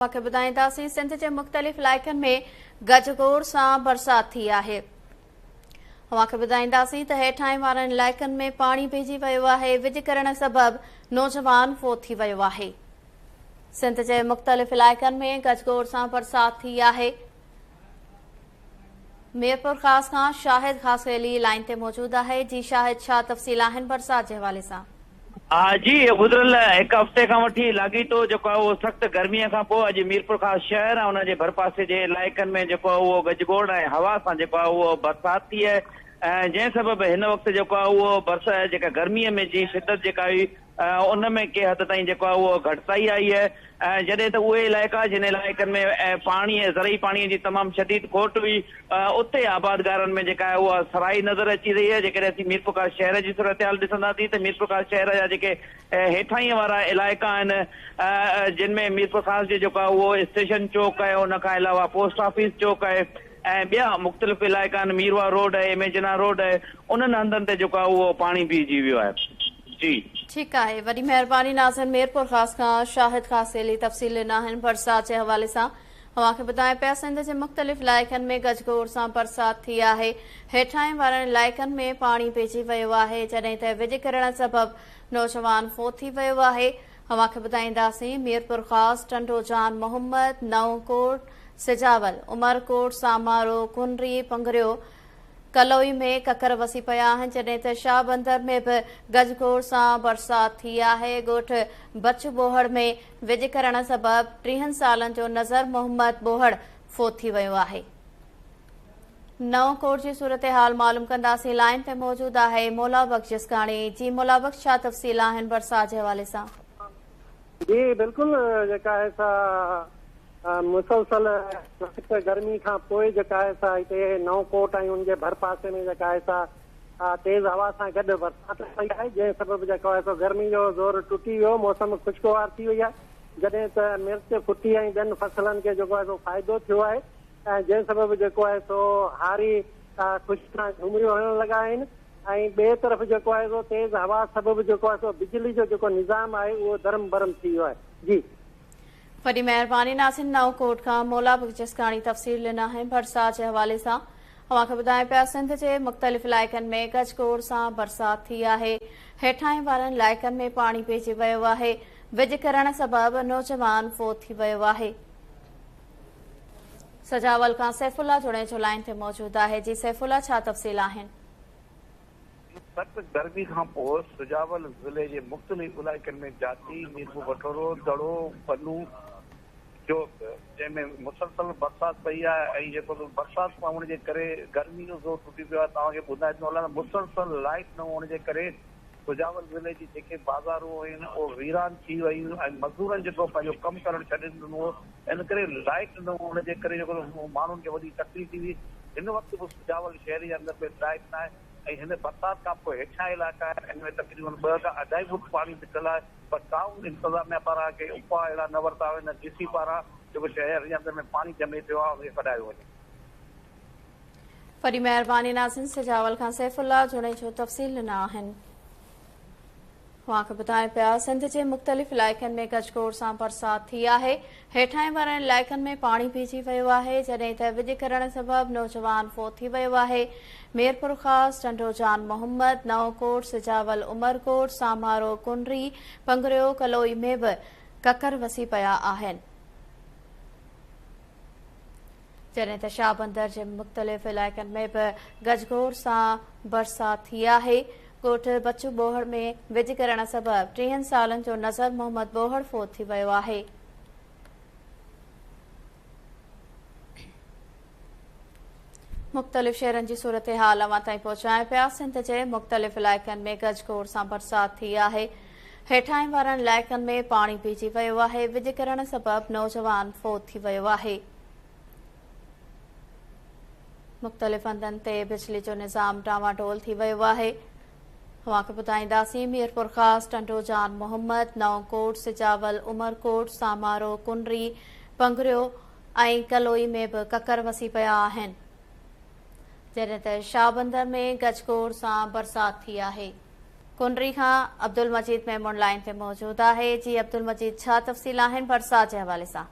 मूंखे ॿुधाईंदासीं सिंध जे मुख़्तलिफ़ इलाइक़नि में गजगोड़ सां बरसाति थी आहे। मूंखे ॿुधाईंदासीं त हेठां वारनि इलाइक़नि में पाणी पइजी वियो आहे। विझ करण सबबि नौजवान फोत थी वियो आहे। सिंध जे मुख़्तलिफ़ इलाइक़नि में गजगोड़ सां बरसाति थी आहे। मीरपुर ख़ास खां शाहिद ख़ासवेली लाइन ते मौजूद आहे। जी शाहिद, छा तफ़सील आहिनि बरसाति जे हवाले सां? जी गुज़िरियल हिकु हफ़्ते खां वठी लाॻीतो जेको आहे उहो सख़्तु गर्मीअ खां पोइ अॼु मीरपुर ख़ास शहर ऐं हुनजे भरपासे जे इलाइक़नि में जेको आहे उहो गजगोड़ ऐं हवा सां जेको आहे उहो बरसाति थी आहे। ऐं जंहिं सबबि हिन वक़्तु जेको आहे उहो बरसाति जेका गर्मीअ में जी शिदत जेका हुई उन में कंहिं हद ताईं जेको आहे उहो घटिताई आई आहे। जॾहिं त उहे इलाइक़ा जिन इलाइक़नि में पाणी ज़रई पाणीअ जी तमामु शदीद खोट हुई उते आबादगारनि में जेका आहे उहा सराई नज़र अची रही आहे। जेकॾहिं असीं मीरपुर ख़ास शहर जी सूरत हाल ॾिसंदासीं त मीरपुर ख़ास शहर जा जेके हेठां वारा इलाइक़ा आहिनि जिन में मीरपुर ख़ास जो जेको आहे उहो स्टेशन चौक आहे, उन खां अलावा पोस्ट ऑफिस चौक आहे ऐं ॿिया मुख़्तलिफ़ इलाइक़ा आहिनि, मीरवा रोड आहे, इमेजिना रोड आहे, उन्हनि हंधनि ते जेको आहे उहो पाणी बीहजी वियो आहे। जी ठीकु आहे, वॾी महिरबानी नाज़िन। मीरपुर ख़ास खां शाहिद ख़ासवेली तफ़सील ॾिना आहिनि बरसाति जे हवाले सां। मूंखे ॿुधाए पिया सिंध जे मुख़्तलिफ़ इलाइक़नि में गजगोड़ सां बरसाति थी आहे। हेठां वारनि इलाइक़नि में पाणी पइजी वियो आहे, जॾहिं त विझ किरण सबबि नौजवान फोत थी वियो आहे। मूंखे ॿुधाईंदासीं मीरपुर ख़ास टंडोजान मोहम्मद, नवकोट, सिजावल, उमरकोट, सामारो, कुनरी, पंगरियो, कलोई में ककर वसी पिया आहिनि, जॾहिं त शाहबंदर में बि गजगोड़ सां बरसाति थी आहे। ॻोठ बच बोहड़ में विझ करण सबबि 30 सालनि जो नज़र मोहम्मद बोहड़ फोत थी वियो आहे। नवकोट जी सूरत हाल मालूम कंदासीं। लाइन ते मौजूद आहे मोलाबख्श जिसकाणी। जी मोलाबख्श, छा तफ़सील आहिनि बरसाति जे हवाले सां? जी बिल्कुलु, जेका आहे सा मुसलसल गर्मी खां पोइ जेका आहे सा हिते नवकोट ऐं उनजे भरपासे में जेका आहे सा तेज़ हवा सां गॾु बरसाति पई आहे, जंहिं सबबि जेको आहे सो गर्मी जो ज़ोर टुटी वियो, मौसम ख़ुशगवार थी वई आहे। जॾहिं त मिर्च, फुटी ऐं ॿियनि फसलनि खे जेको आहे सो फ़ाइदो थियो आहे ऐं जंहिं सबबि जेको आहे सो हारी ख़ुशि सां झुमरियूं हणण लॻा आहिनि। ऐं ॿिए तरफ़ जेको आहे सो तेज़ हवा सबबि जेको आहे सो बिजली जो जेको निज़ाम आहे उहो धर्म भरम थी वियो आहे। जी वॾी महिरबानी नाज़िन। नवकोट खां मोलाबख्श जिसकाणी तफ़सील ॾिना आहिनि बरसाति जे हवाले सां। मूंखे ॿुधाए पिया सिंध जे मुख़्तलिफ़ इलाइक़नि में गजगोड़ सां बरसाति थी आहे। हेठां वारनि इलाइक़नि में पाणी पइजी वियो आहे। विझ करण सबबि नौजवान फोत थी वियो आहे। सजावल खां सैफुल्ला जुड़े जो लाइन ते मौजूद आहे। जी सैफुल्ला, छा तफ़सील आहिनि? सख़्तु गर्मी खां पोइ सजावल ज़िले जे मुख़्तलिफ़ इलाइक़नि में जाती, मीरपुर बटोरो, दड़ो, पन्नू जो जंहिंमें मुसलसल बरसाति पई आहे ऐं जेको बरसाति न हुअण जे करे गर्मी जो ज़ोर टुटी पियो आहे। तव्हांखे ॿुधाए ॾिनो मुसलसल लाइट न हुअण जे करे सजावल ज़िले जी जेके बाज़ारूं आहिनि उहे वीरान थी वयूं ऐं मज़दूरनि जेको पंहिंजो कमु करणु छॾे ॾिनो, इन करे लाइट न हुअण जे करे जेको माण्हुनि खे वॾी तकलीफ़ थी हुई। हिन वक़्तु बि सजावल शहर जे अंदरि में लाइट न आहे ऐं हिन बरसाति खां पोइ हेठियां इलाइक़ा आहिनि, हिन में तक़रीबन 2 खां 2.5 फुट पाणी निकितल आहे। पर टाउन इंतज़ामिया पारां के उपाउ अहिड़ा न वरिता वञनि, डीसी पारां जेको शहर जे अंदरि में पाणी जमे पियो आहे उनखे कढायो वञे। वॾी महिरबानी नाज़िन। सजावल खां सैफुल्ला जुड़े जो तफ़सील ॾिना आहिनि। मूंखे ॿुधाए पिया सिंध जे मुख़्तलिफ़ इलाइक़नि में गजगोड़ सां बरसाति थी आहे। हेठां वारनि इलाइक़नि में पाणी पइजी वियो आहे, जॾहिं त विझ करण सबबि नौजवान फोत थी वियो आहे। मीरपुर ख़ास टंडोजान मोहम्मद, नवकोट, सिजावल, उमरकोट, सामारो, कुनरी, पंगरियो, कलोई में बि ककर वसी पिया आहिनि, जॾहिं त शाहबंदर जे मुख़्तलिफ़ इलाइक़नि में बि गजगोड़ सां बरसाति थी आहे। ॻोठ बच बोहड़ में विझ करण सबबि 30 सालनि जो नज़र मोहम्मद बोहड़ फोत थी वियो आहे। मुख़्तलिफ़ शहरनि जी सूरत हाल अवां ताईं पहुचाए पिया। सिंध जे मुख़्तलिफ़ इलाइक़नि में गजगोड़ सां बरसाति थी आहे। हेठां वारनि इलाइक़नि में पाणी पइजी वियो आहे। विझ करण सबबि नौजवान फोत थी वियो आहे। मुख़्तलिफ़ हंधनि ते बिजली जो निज़ाम डावाडोल थी वियो आहे। मूंखे ॿुधाईंदासीं मीरपुर ख़ास टंडोजान मोहम्मद, नवकोट, सिजावल, उमरकोट, सामारो, कुनरी, पंगरियो ऐं कलोई में बि ककर वसी पिया आहिनि, जॾहिं त शाहबंदर में गजगोड़ सां बरसाति थी आहे। कुनरी खां अब्दुल मजीद मेमून लाइन ते मौजूद आहे। जी अब्दुल मजीद, छा तफ़सील आहिनि बरसाति जे हवाले सां?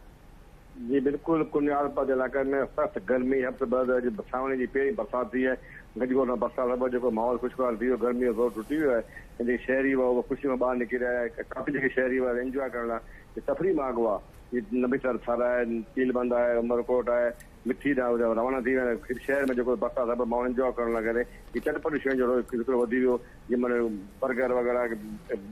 जी बिल्कुल, कुनियाल पद इलाके में सख्त गर्मी हफ़्ते ॿ सावण जी पहिरीं बरसाति थी आहे। गजगोड़ में बरसाति में जेको माहौल खुशगवार थी वियो, गर्मी जो ज़ोर टुटी वियो आहे। जेके शहरी हुआ उहो ख़ुशी में ॿाहिरि निकिरी रहिया आहे। काफ़ी जेके शहरी हुआ एंजॉय करण लाइ तफ़री मार्ग हुआ, नबीसर थर आहे, चीलबंद आहे, उमरकोट आहे, मिठी रवाना थी विया आहिनि। शहर में जेको बरसाति आहे माण्हू एंजॉय करण लाइ करे हीअ चटपटी शयुनि जो हिकिड़ो वधी वियो, जीअं माना बर्गर वग़ैरह,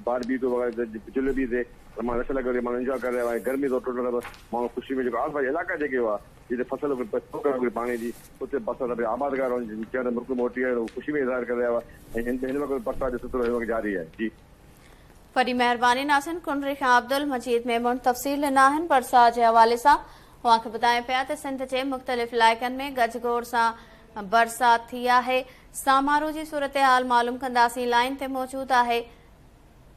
बारबीक्यू वग़ैरह, जलेबी ते माण्हू नशे लॻे माण्हू एंजॉय करे रहिया आहे। गर्मी जो टुटण माण्हू ख़ुशी में जेको आसपास इलाइक़ा जेके हुआ जिते फसल पाणी जी उते बरसाति आबादगार चवंदा मुल्क में मोटी आहे, ख़ुशी में इज़हार करे रहिया हुआ। ऐं हिन वक़्तु बरसाति जो सिलसिलो हिन वक़्तु जारी आहे। जी वॾी महिरबानी नासिन कुंडरी खां अब्दुल मजीद मेमून तफ़सील ॾिना आहिनि बरसाति जे हवाले सां। अव्हांखे ॿुधायूं पिया त सिंध जे मुख़्तलिफ़ इलाइक़नि में गजगोड़ सां बरसाति थी आहे। सामारू जी सूरतहाल मालूम कंदासीं। लाइन ते मौजूदु आहे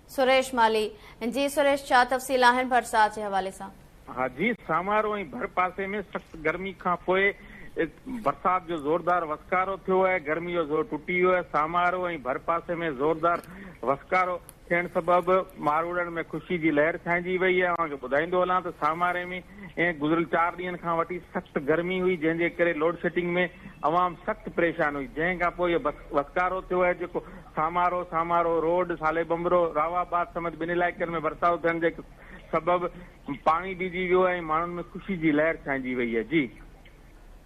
सुरेश माली। जी सुरेश, छा तफ़सील आहिनि बरसाति जे हवाले सां? हाँ जी, सामारो ऐं भर पासे में सख़्त गर्मी खां पोइ बरसाति जो ज़ोरदार वसकारो थियो आहे। गर्मी जो ज़ोर टुटी वियो आहे। सामारो ऐं भर पासे में ज़ोरदार वसकारो थियण सबबि मारूड़नि में ख़ुशी जी लहर छांइजी वई आहे। तव्हांखे ॿुधाईंदो हलां त सामारे में गुज़िरियल 4 ॾींहंनि खां वठी सख़्त गर्मी हुई, जंहिंजे करे लोड शेडिंग में अवाम सख़्त परेशान हुई। जंहिं खां पोइ इहो वसकारो थियो आहे, जेको सामारो रोड, साले बम्बरो, रावाबाद समेत ॿिनि इलाइक़नि में बरसाति थियण जे सबबि पाणी बीजी वियो आहे ऐं माण्हुनि में ख़ुशी जी लहर छांइजी वई आहे। जी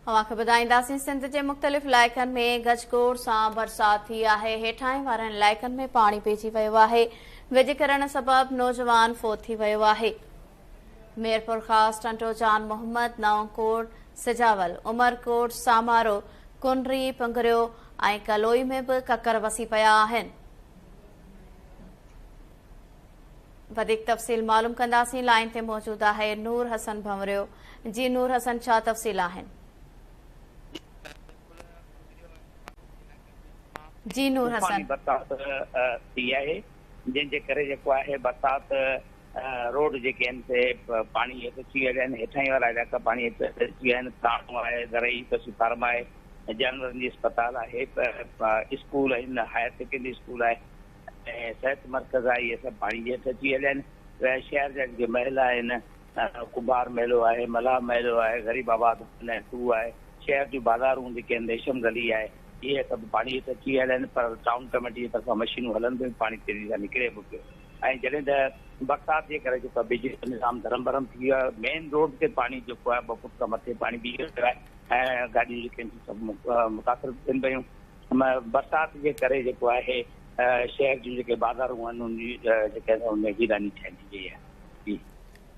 अव्हांखे ॿुधाईंदासीं सिंध जे मुख़्तलिफ़ इलाइक़नि में गजगोड़ सां बरसाति थी आहे। हेठाहीं वारनि इलाइक़नि में पाणी पइजी वियो आहे। विझ किरण सबबि नौजवान फोत थी वियो आहे। मीरपुर ख़ासि, टंटो जान मोहम्मद, नवकोट, सिजावल, उमरकोट, सामारो, कुंडरी, पंगरियो ऐं कलोई में बि ककर वसी पिया आहिनि। वधीक तफ़सील मालूम कंदासीं। लाइन ते मौजूदु आहे नूर हसन भंवरियो। जी नूर हसन, छा तफ़सील आहिनि? जी नूर हसन, बरसाति थी आहे, जंहिंजे करे जेको आहे बरसाति रोड जेके आहिनि से पाणी हेठि अची विया आहिनि। हेठाहीं वारा इलाइक़ा पाणी हेठि अची विया आहिनि। थाणो आहे, गरई, पशु फार्म आहे, जानवरनि जी अस्पताल आहे, स्कूल आहिनि, हायर सेकेंडरी स्कूल आहे ऐं सिहत मर्कज़ आहे। इहे सभु पाणी जे हेठि अची विया आहिनि। शहर जा जेके महल आहिनि, कुंभार मेलो आहे, मल्हार मेलो आहे, गरीब आबाद 2 आहे, शहर जूं बाज़ारूं जेके आहिनि, रेशम गली आहे, इहे सभु पाणी हेठि अची विया आहिनि। पर टाउन कमेटी जे तरफ़ां मशीनूं हलनि पियूं, पाणी तेज़ी सां निकिरे बि पियो। ऐं जॾहिं त बरसाति जे करे जेको आहे बिजली जो निज़ाम धरम भरम थी वियो आहे। मेन रोड ते पाणी जेको आहे 2 फुट खां मथे पाणी बीह रहियो आहे ऐं गाॾियूं जेके आहिनि सभु मुतासिर थियनि पियूं। बरसाति जे करे जेको आहे शहर जूं जेके बाज़ारूं आहिनि उनजी जेके उनमें वीरानी ठहंदी वई आहे।